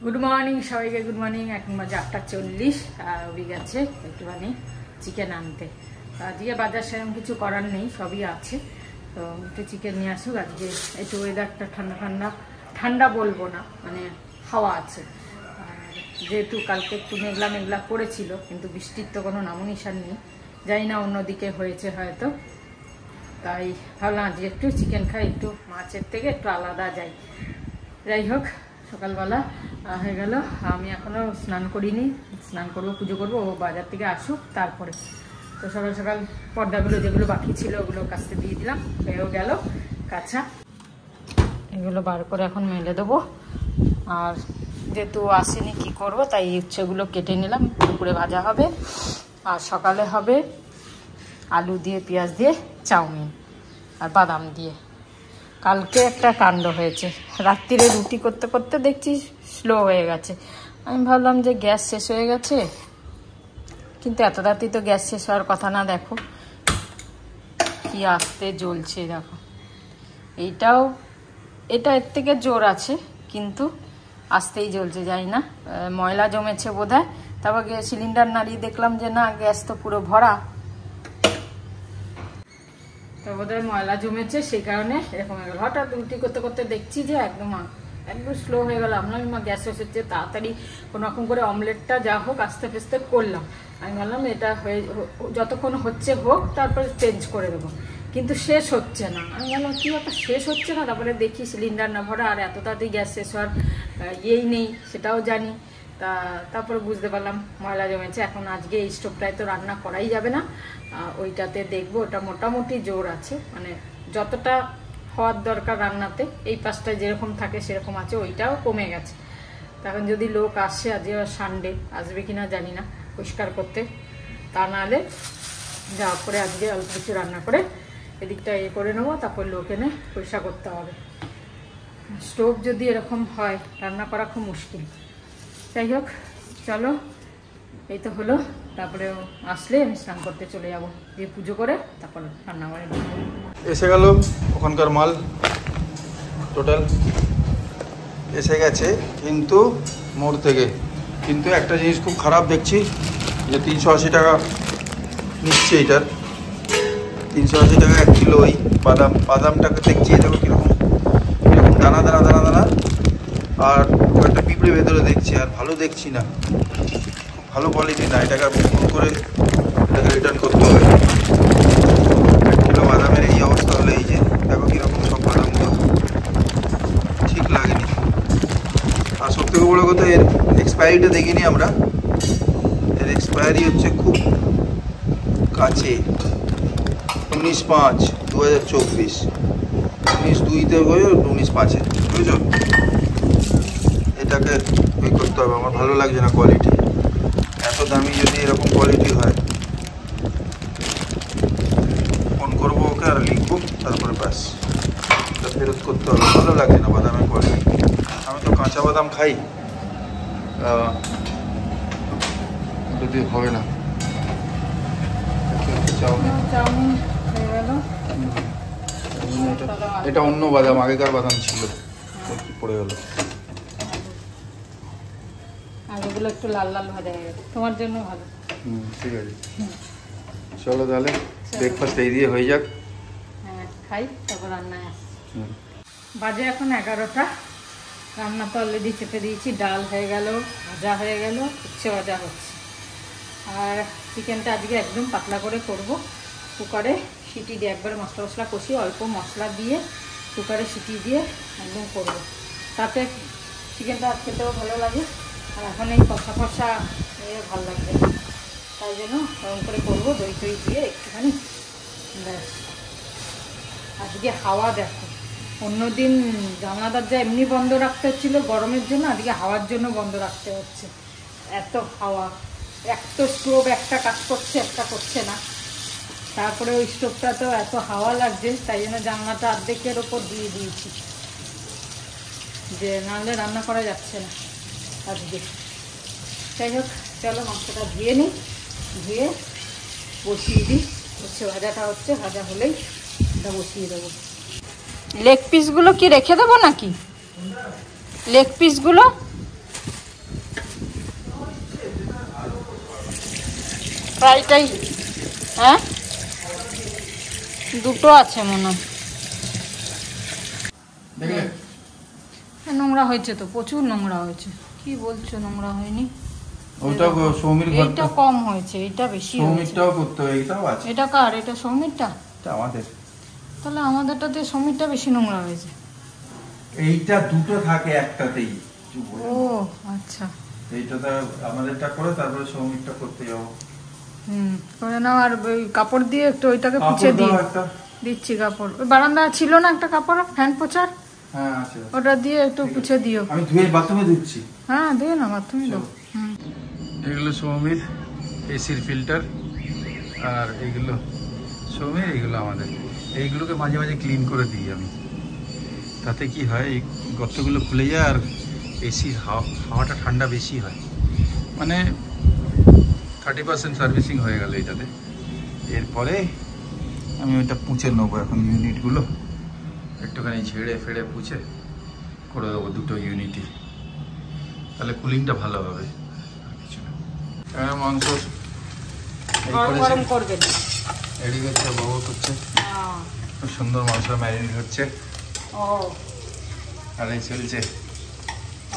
Good morning সবাইকে, good morning. এখন বাজে 8:40 আর উড়ে গেছে একটুখানি চিকেন আনতে। আজকে বাজার সেরকম কিছু করার নেই, সবই আছে, তো একটু চিকেন নিয়ে আসুক। আজকে একটু ওয়েদারটা ঠান্ডা ঠান্ডা, ঠান্ডা বলবো না, মানে হাওয়া আছে। যেহেতু কালকে একটু মেঘলা মেঘলা করেছিল, কিন্তু বৃষ্টির তো কোনো নামো নিশান নেই, জানি না অন্যদিকে হয়েছে হয়তো, তাই ভাবলাম আজকে একটু চিকেন খাই, একটু মাছের থেকে একটু আলাদা যাই। যাই হোক, সকালবেলা হয়ে গেল, আমি এখনও স্নান করিনি, স্নান করবো, পুজো করবো, ও বাজার থেকে আসুক তারপরে। তো সকাল সকাল পর্দাগুলো যেগুলো বাকি ছিল ওগুলো কাচতে দিয়ে দিলাম, হয়েও গেল কাঁচা। এগুলো বার করে এখন মেলে দেবো। আর যেহেতু আসেনি কি করব, তাই উচ্ছেগুলো কেটে নিলাম, দুপুরে ভাজা হবে। আর সকালে হবে আলু দিয়ে পেঁয়াজ দিয়ে চাউমিন আর বাদাম দিয়ে। কালকে একটা কাণ্ড হয়েছে, রাত্রিরে রুটি করতে করতে দেখছি স্লো হয়ে গেছে। আমি ভাবলাম যে গ্যাস শেষ হয়ে গেছে, কিন্তু এত রাত্রি তো গ্যাস শেষ হওয়ার কথা না। দেখো কি আস্তে জ্বলছে, দেখো এটা এর থেকে জোর আছে, কিন্তু আস্তেই জ্বলছে। যাই না, ময়লা জমেছে বোধহয়। তারপর সিলিন্ডার নাড়িয়ে দেখলাম যে না, গ্যাস তো পুরো ভরা, তো বোধহয় ময়লা জমেছে, সেই কারণে এরকম হয়ে গেল। হঠাৎ রুটি করতে করতে দেখছি যে একদম স্লো হয়ে গেল। আমরা গ্যাস এসেছে, তাড়াতাড়ি কোনো রকম করে অমলেটটা যা হোক আস্তে আস্তে করলাম। আমি বললাম এটা হয়ে যতক্ষণ হচ্ছে হোক, তারপরে চেঞ্জ করে দেবো, কিন্তু শেষ হচ্ছে না। আমি বললাম কি ব্যাপার, শেষ হচ্ছে না? তারপরে দেখি সিলিন্ডার না ভরা, আর এত তাড়াতাড়ি গ্যাস শেষ হওয়ার ইয়েই নেই, সেটাও জানি। তারপরে বুঝতে পারলাম ময়লা জমেছে। এখন আজকে এই স্টোভটায় তো রান্না করাই যাবে না, ওইটাতে দেখবো। ওটা মোটামুটি জোর আছে, মানে যতটা হওয়ার দরকার রান্নাতে, এই পাশটায় যেরকম থাকে সেরকম আছে, ওইটাও কমে গেছে। তখন যদি লোক আসে, আজকে সানডে, আসবে কিনা জানি না পরিষ্কার করতে, তা নাহলে যা করে আজকে অল্প কিছু রান্না করে এদিকটা করে নেবো, তারপর লোক এনে পরিষ্কার করতে হবে। স্টোভ যদি এরকম হয়, রান্না করা খুব মুশকিল। যাই হোক, চলো, এই তো হলো। তারপরে আসলে আমি স্নান করতে চলে যাবো, দিয়ে পুজো করে তারপর রান্নাঘরে ঢুকবো। এসে গেল ওখানকার মাল, টোটাল এসে গেছে, কিন্তু মোড় থেকে। কিন্তু একটা জিনিস খুব খারাপ দেখছি, যে 380 টাকা নিচ্ছে এইটার, 380 টাকা 1 কিলো। ওই বাদামটাকে দেখছি, দেখো কীরকম দানা দানা দানা দানা, আর একটা পিঁপড়ে ভেতরে দেখছি, আর ভালো দেখছি না, ভালো কোয়ালিটি না। এটাকে আমি ফোন করে এটাকে রিটার্ন করতে হবে। 1 কিলো বাদামের এই অবস্থা হলে, এই যে দেখো কীরকম সব বাদামগুলো, ঠিক লাগেনি। আর সবথেকে বড়ো কথা, এর এক্সপায়ারিটা দেখিনি আমরা। এর এক্সপায়ারি হচ্ছে খুব কাছে, 19/5/2024, 19/2-তে হয়ে 19/5-এ, বুঝেছ? এটাকে ওই করতে হবে, আমার ভালো লাগছে না কোয়ালিটি। এত দামি যদি এরকম কোয়ালিটি হয়, ফোন করবো ওকে আর লিখবো, তারপরে ব্যাস এটা ফেরত করতে হবে। ভালো লাগছে না বাদামের কোয়ালিটি। আমি তো কাঁচা বাদাম খাই, যদি হবে না। এটা অন্য বাদাম, আগেকার বাদাম ছিল, পড়ে গেল। আর ওগুলো একটু লাল লাল ভাজা হয়ে গেছে, তোমার জন্য ভালো। ঠিক আছে, চলো তাহলে ব্রেকফাস্ট এই দিয়ে হয়ে যাক। হ্যাঁ, খাই, তারপর রান্নায় আসি। বাজে এখন 11টা, রান্না তো অলরেডি চেপে দিয়েছি। ডাল হয়ে গেল, ভাজা হয়ে গেল, উচ্ছে ভাজা হচ্ছে। আর চিকেনটা আজকে একদম পাতলা করে করব, কুকারে সিটি দিয়ে একবারে মশলা মশলা কষিয়ে, অল্প মশলা দিয়ে কুকারে সিটি দিয়ে একদম করব। তাতে চিকেনটা খেতেও ভালো লাগে, আর এখন এই কষা কষা ভালো লাগবে, তাই জন্য গরম করে করবো, দই টই দিয়ে একটুখানি। ব্যাস, আজকে হাওয়া দেখো, অন্যদিন জানলা দরজা এমনি বন্ধ রাখতে হচ্ছিল গরমের জন্য, আজকে হাওয়ার জন্য বন্ধ রাখতে হচ্ছে। এত হাওয়া, এক তো স্টোভ একটা কাজ করছে, একটা করছে না, তারপরে ওই স্টোভটা তো এত হাওয়া লাগছে, তাই জন্য জানলাটা অর্ধেকের ওপর দিয়ে দিয়েছি, যে নাহলে রান্না করা যাচ্ছে না আজকে। যাই হোক, চলো মাংসটা ধুয়ে নিই, ধুয়ে বসিয়ে দিই। হচ্ছে ভাজাটা হচ্ছে, ভাজা হলেই এটা বসিয়ে দেবো। লেগ পিসগুলো কি রেখে দেবো নাকি? লেগ পিসগুলো ফ্রাইটাই, হ্যাঁ দুটো আছে মনে হয়। নোংরা হয়েছে তো, প্রচুর নোংরা হয়েছে। কি বলছো নোংরা হয়নি? ওটা সৌমির ঘরটা, এটা কম হয়েছে, এটা বেশি হয়েছে। সৌমিরটাও করতে হয়, এটাও আছে। এটা কার? এটা সৌমিরটা? এটা আমাদের। তাহলে আমাদেরটাতে সৌমিরটা বেশি নোংরা হয়েছে। এইটা দুটো থাকে একটাতেই। ও আচ্ছা, এইটাতে আমাদেরটা করে তারপরে সৌমিরটা করতে যাবো। করে নাও। আর ওই কাপড় দিয়ে একটু ওইটাকে পুছে দিই। দিচ্ছি কাপড়। ওই বারান্দা ছিল না একটা কাপড় ফ্যান পোছার? হ্যাঁ আছে, ওটা দিয়ে একটু পুছে দিও। আমি ধুয়ে বাথরুমে দিচ্ছি। হ্যাঁ দিও না, বাথরুমে দাও। এগুলো সৌমির এসির ফিল্টার, আর এইগুলো সৌমির, এইগুলো আমাদের। এইগুলোকে মাঝে মাঝে ক্লিন করে দিই আমি। তাতে কি হয়, এই গর্তগুলো খুলে যায় আর এসির হাওয়াটা ঠান্ডা বেশি হয়। মানে 30% সার্ভিসিং হয়ে গেল এটাতে। এরপরে আমি ওইটা পুছে নেবো এখন ইউনিটগুলো, একটুখানি ঝেড়ে ফেড়ে পুছে করে দেবো দুটো ইউনিটই, তাহলে কুলিংটা ভালো হবে। কিছু না, মাংস গরম করবে রেডি করছে, বাবা করছে, খুব সুন্দর মাংস ম্যারিনেট হচ্ছে। ও আর এই চলছে।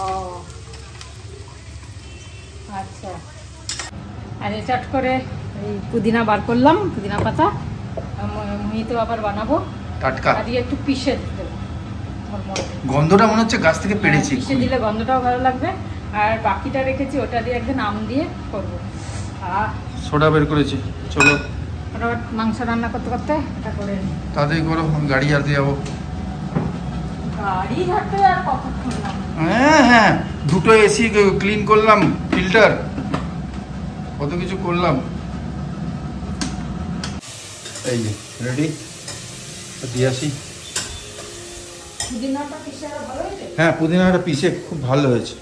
ও আচ্ছা। আর চট করে এই পুদিনা বার করলাম, পুদিনা পাতা মুহিতো আবার বানাবো টাটকা। আর একটু পিষে দিতে, গন্ধটা মনে হচ্ছে গাছ থেকে পেড়েছি, পিষে দিলে গন্ধটাও ভালো লাগবে। আর বাকিটা রেখেছি, ওটা দিয়ে একদিন আম দিয়ে করবো। সোডা বের করেছি, চলো মাংস রান্না করতে করতে এটা করে নিই। তাড়াতাড়ি করো, গাড়ি ঝাড়তে যাবো। গাড়ি ঝাড়তে আর কতক্ষণ না? হ্যাঁ হ্যাঁ, দুটো এসি ক্লিন করলাম, ফিল্টার, কত কিছু করলাম। এই যে রেডি, দিয়ে আসি। পুদিনাটা পিষে আর ভালো হয়েছে? হ্যাঁ, পুদিনাটা পিষে খুব ভালো হয়েছে।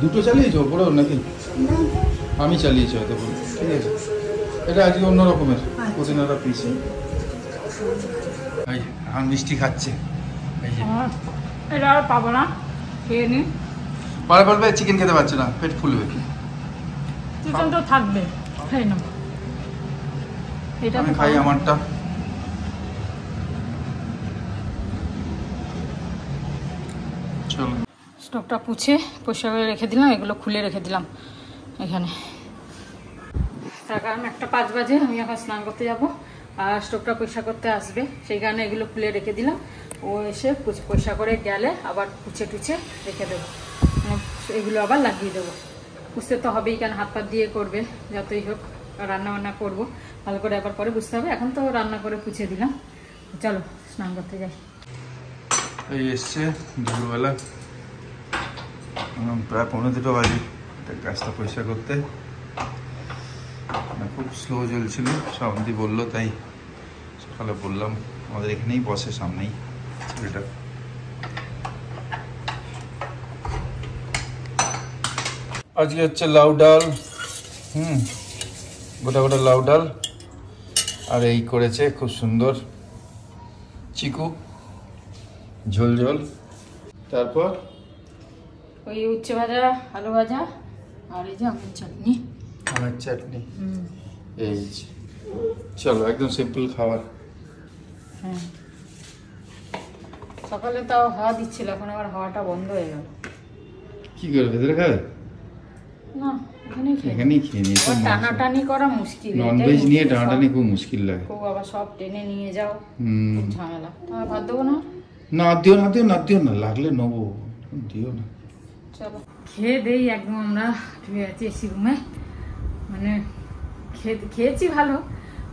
দুটো চালিয়েছো বড় নাকি? আমি চালিয়েছি হয়তো, ঠিক আছে। এটা আজকে অন্য রকমের পুদিনাটা পিষে। এই এখন মিষ্টি খাচ্ছে, এই যে। এটা আর পাবো না, খেয়ে নি। পরে বলবে চিকেন খেতে পারছে না, পেট ফুলবে। চিকেন তো থাকবে, খাই না। এটা আমি খাই আমারটা। চলো, স্টোভটা পুছে পরিষ্কার করে রেখে দিলাম, এগুলো খুলে রেখে দিলাম এখানে। তার কারণ 1:05 বাজে, আমি এখন স্নান করতে যাব আর স্টোভটা পরিষ্কার করতে আসবে, সেই কারণে এগুলো খুলে রেখে দিলাম। ও এসে পরিষ্কার করে গেলে আবার পুছে টুছে রেখে দেবো, এগুলো আবার লাগিয়ে দেবো। পুষতে তো হবেই, কেন হাত পাত দিয়ে করবে, যতই হোক রান্না বান্না করবো, ভালো করে আবার পরে বুঝতে হবে। এখন তো রান্না করে পুছে দিলাম, চলো স্নান করতে যাই। এই এসছে দুপুরবেলা, প্রায় 1:45 বাজে গাছটা পরিষ্কার করতে। খুব স্লো চলছিল, সবদি বললো, তাই সকালে বললাম। আমাদের এখানেই বসে, সামনেই ছেলেটা। আজকে হচ্ছে লাউ ডাল, গোটা গোটা লাউ ডাল, আর এই করেছে খুব সুন্দর চিকু ঝোল ঝোল। তারপর ওই উচ্ছে ভাজা, আলু ভাজা, আর এই যে আমের চাটনি। আমের চাটনি, এই চলো একদম সিম্পল খাবার। হ্যাঁ, সকালে তাও হাওয়া দিচ্ছিল, এখন আবার হাওয়াটা বন্ধ হয়ে গেল। কি করে ভেতরে খাবে? না, এখানেই খেয়ে নিই। টানাটানি করা মুশকিল, ননভেজ নিয়ে টানাটানি খুব মুশকিল লাগে। খুব, আবার সব টেনে নিয়ে যাও, ঝামেলা। তোমার ভাত দেবো না? না দিও না, দিও না, দিও না, লাগলে নেবো, দিও না। চলো খেয়ে দেই। একদম আমরা শুয়ে আছি এসি রুমে, মানে খেয়েছি ভালো,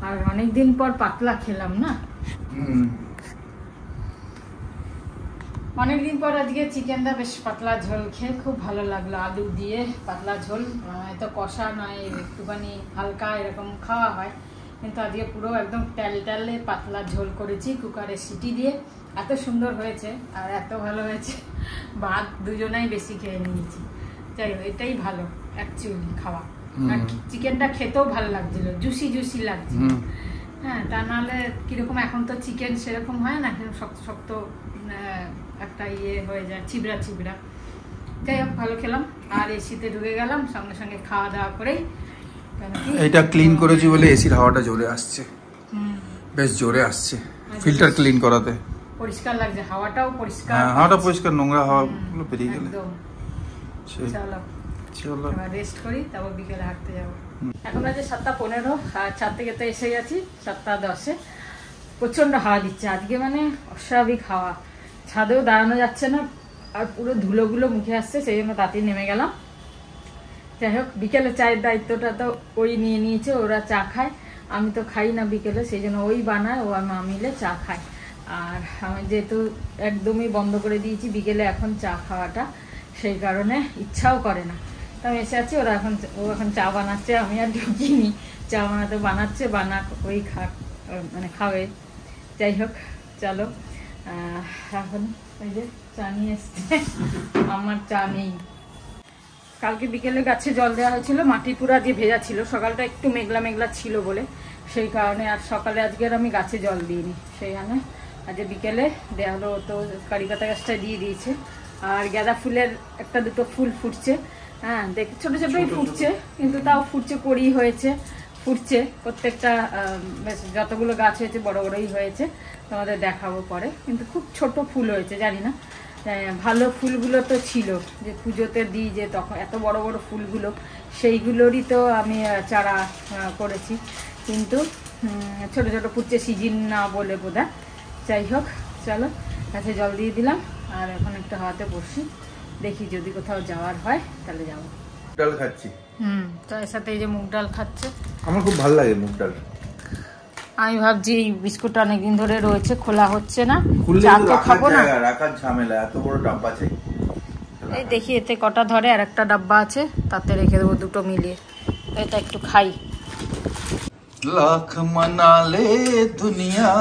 আর অনেকদিন পর পাতলা খেলাম না, অনেকদিন পর আজকে চিকেনটা বেশ পাতলা ঝোল খেয়ে খুব ভালো লাগলো। আলু দিয়ে পাতলা ঝোল, এত কষা নয়, একটুখানি হালকা এরকম খাওয়া হয়, কিন্তু আজকে পুরো একদম ট্যালে পাতলা ঝোল করেছি কুকারে সিটি দিয়ে। এত সুন্দর হয়েছে আর এত ভালো হয়েছে, ভাত দুজনেই বেশি খেয়ে নিয়েছি। যাই হোক, এটাই ভালো অ্যাকচুয়ালি খাওয়া। আর চিকেনটা খেতেও ভালো লাগছিল, জুসি জুসি লাগছিল। হ্যাঁ, তা নাহলে কিরকম, এখন তো চিকেন সেরকম হয় না, শক্ত শক্ত একটা ইয়ে হয়ে যায়, চিবড়া চিবড়া। যাই হোক ভালো খেলাম আর এসিতে ঢুকে গেলাম সঙ্গে সঙ্গে খাওয়া দাওয়া করেই। এটা ক্লিন করেছি বলে এসির হাওয়াটা জোরে আসছে, বেশ জোরে আসছে ফিল্টার ক্লিন করাতে। পরিষ্কার লাগছে, হাওয়াটাও পরিষ্কার। হ্যাঁ, হাওয়াটা পরিষ্কার, নোংরা হাওয়াগুলো বেরিয়ে গেলে। চলো চলো রেস্ট করি, তারপর বিকেলে হাঁটতে যাবো। এখন আছে 7:15 আর ছাদ থেকে তো এসে গেছি 7:10। প্রচন্ড হাওয়া দিচ্ছে আজকে, মানে অস্বাভাবিক হাওয়া, ছাদেও দাঁড়ানো যাচ্ছে না আর পুরো ধুলোগুলো মুখে আসছে, সেই জন্য তাড়াতাড়ি নেমে গেলাম। যাই হোক বিকেলে চায়ের দায়িত্বটা তো ওই নিয়ে নিয়েছে, ওরা চা খায়, আমি তো খাই না বিকেলে, সেই জন্য ওই বানায়, ও আর মা মিলে চা খায়। আর আমি যেহেতু একদমই বন্ধ করে দিয়েছি বিকেলে এখন চা খাওয়াটা, সেই কারণে ইচ্ছাও করে না। তো আমি এসে আছি, ও এখন চা বানাচ্ছে, আমি আর ঢুকিনি, চা বানাচ্ছে ওই মানে খাবে। যাই হোক চলো, এখন ওই যে চা নিয়ে এসছে, আমার চা নেই। কালকে বিকেলে গাছে জল দেওয়া হয়েছিল, মাটি পুরা দিয়ে ভেজা ছিল, সকালটা একটু মেঘলা মেঘলা ছিল বলে, সেই কারণে আর সকালে আজকে আর আমি গাছে জল দিইনি, সেই কারণে আজকে বিকেলে দেওয়া হলো। তো কারিপাতা গাছটা দিয়ে দিয়েছে, আর গাঁদা ফুলের একটা দুটো ফুল ফুটছে। হ্যাঁ দেখ, ছোট ছোটই ফুটছে, কিন্তু তাও ফুটছে, কড়ি হয়েছে, ফুটছে প্রত্যেকটা। বেশ যতগুলো গাছ হয়েছে বড় বড়ই হয়েছে, তোমাদের দেখাবো পরে, কিন্তু খুব ছোট ফুল হয়েছে। জানি না, ভালো ফুলগুলো তো ছিল যে পুজোতে দিই, যে তখন এত বড় বড় ফুলগুলো, সেইগুলোরই তো আমি চারা করেছি, কিন্তু ছোট ছোট ফুটছে, সিজন না বলে বোধহয়। যাই হোক চলো, গাছে জল দিয়ে দিলাম, আর এখন একটু হাওয়াতে বসি, দেখি যদি কোথাও যাওয়ার হয় তাহলে যাবো। ডাল খাচ্ছি। চায়ের সাথে এই যে মুগ ডাল খাচ্ছে, আমার খুব ভালো লাগে মুগ ডাল। আমি ভাবছি এই বিস্কুটটা অনেকদিন ধরে রয়েছে, খোলা হচ্ছে না, চা তো খাবো না, রাখার ঝামেলা, এত বড় ডাব্বা চাই। এই দেখি এতে কটা ধরে, আর একটা ডাব্বা আছে তাতে রেখে দেবো দুটো মিলিয়ে, এটা একটু খাই। লাখ মনা লে দুনিয়া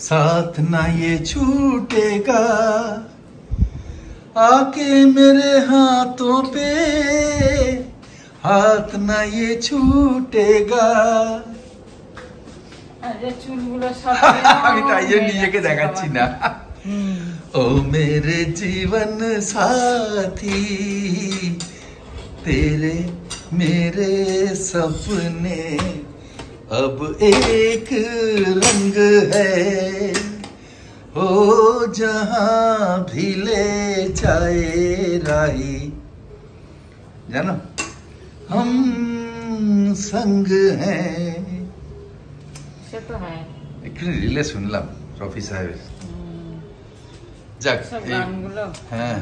साथ ना ये छूटेगा, आके मेरे हाथों पे हाथ ना ये छूटेगा। আমি তাই জন্য নিজেকে দেখাচ্ছি না। ओ मेरे जीवन साथी, तेरे मेरे सपने अब एक रंग है, ओ जहां भी ले जाए राही, जानो हम संग हैं। সে তো হ্যাঁ, একটু রিলে শুনলাম রফি সাহেবের। যাক, হ্যাঁ,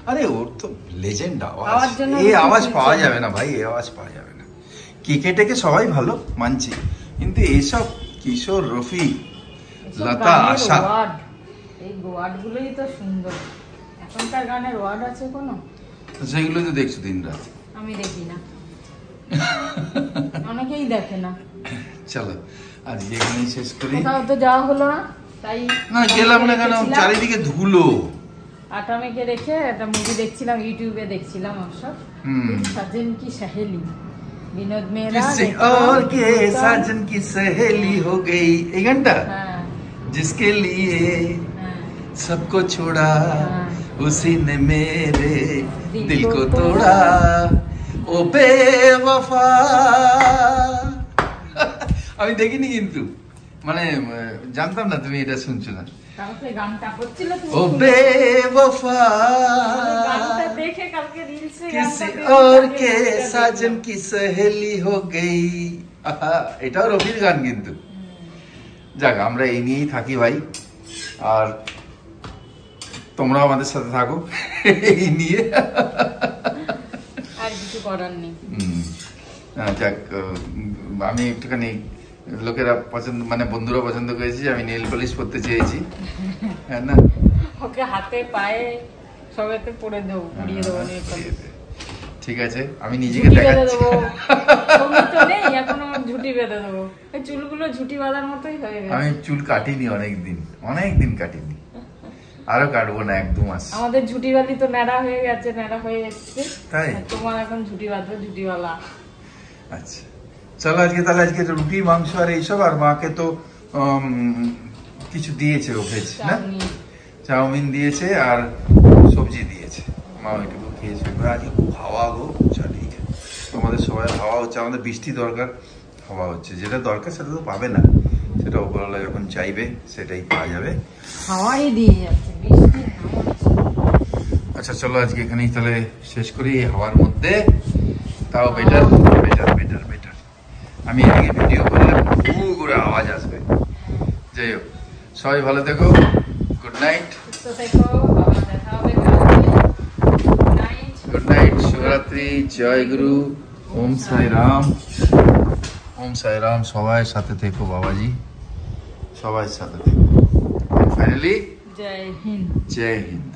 আরে ওর তো লেজেন্ড আওয়াজ, এই আওয়াজ পাওয়া যাবে না ভাই, এই আওয়াজ পাওয়া যাবে না। ক্রিকেটে সবাই ভালো মানছি, কিন্তু এইসব কিশোর, রফি, লতা, আশা, এই ওয়ার্ড গুলোই তো সুন্দর। এখনকার গানের ওয়ার্ড আছে কোনো? সেগুলো তো দেখছো দিন রাত। আমি দেখি না, অনেকেই দেখে না। চলো আজকে এখানেই শেষ করি। কোথাও তো যাওয়া হলো না, তাই না গেলাম না, কেন চারিদিকে ধুলো। আটা মেখে রেখে একটা মুভি দেখছিলাম, ইউটিউবে দেখছিলাম, অবশ্য সাজেন কি সহেলি, विनोद मेरा किसी और के साजन की सहेली हो गई, एक घंटा जिसके लिए सबको छोड़ा, उसी ने मेरे दिल को तोड़ा, ओ बेवफा। আমি দেখিনি, কিন্তু মানে জানতাম না তুমি এটা শুনছো না। ओ बेवफा किसी और के साजन की सहेली हो गई, এটাও রফির গান। কিন্তু যাক, আমরা এই নিয়েই থাকি ভাই, আর তোমরা আমাদের সাথে থাকো এই নিয়ে, আর কিছু করার নেই। যাক, আমি একটুখানি লোকেরা পছন্দ, মানে বন্ধুরা পছন্দ করেছি, আমি নেল পলিশ করতে চেয়েছি, হ্যাঁ না, ওকে হাতে পায়ে সবেতে পরে দেবো, পুড়িয়ে দেবো নেল পলিশ। ঠিক আছে, আমি নিজেকে দেখাচ্ছি, তো নেই এখনো, ঝুটি বেঁধে দেবো, এই চুলগুলো ঝুটি বাঁধার মতোই হয়ে গেছে। আমি চুল কাটিনি অনেকদিন কাটিনি, আরো কাটবো না, 1-2 মাস। আমাদের ঝুটি বালি তো ন্যাড়া হয়ে গেছে, ন্যাড়া হয়ে এসছে, তাই তোমার এখন ঝুটি বাঁধবে, ঝুটিওয়ালা। আচ্ছা চলো, আজকে রুটি, মাংস আর এইসব, আর মাকে তো কিছু দিয়েছে, ও ভেজ না, চাউমিন দিয়েছে আর সবজি দিয়েছে, মা ওইটুকু খেয়েছে। আজকে খুব হাওয়া গো চারিদিকে, আমাদের সবাই হাওয়া হচ্ছে, আমাদের বৃষ্টি দরকার, হাওয়া হচ্ছে, যেটা দরকার সেটা তো পাবে না, সেটা উপরওয়ালা যখন চাইবে সেটাই পাওয়া যাবে। হাওয়াই দিয়ে যাচ্ছে বৃষ্টি। আচ্ছা চলো আজকে এখানেই তাহলে শেষ করি, এই হাওয়ার মধ্যে, তাও বেটার বেটার বেটার বেটার। আমি এদিকে ভিডিও করলে হু করে আওয়াজ আসবে। যাই হোক, সবাই ভালো থেকো, good night. Good night, Shivratri, জয় গুরু, ওম সাই রাম, ওম সাই রাম। সবাই সাথে থেকো বাবাজি, সবাই সাথে থেকো। ফাইনালি জয় হিন্দ। জয় হিন্দ।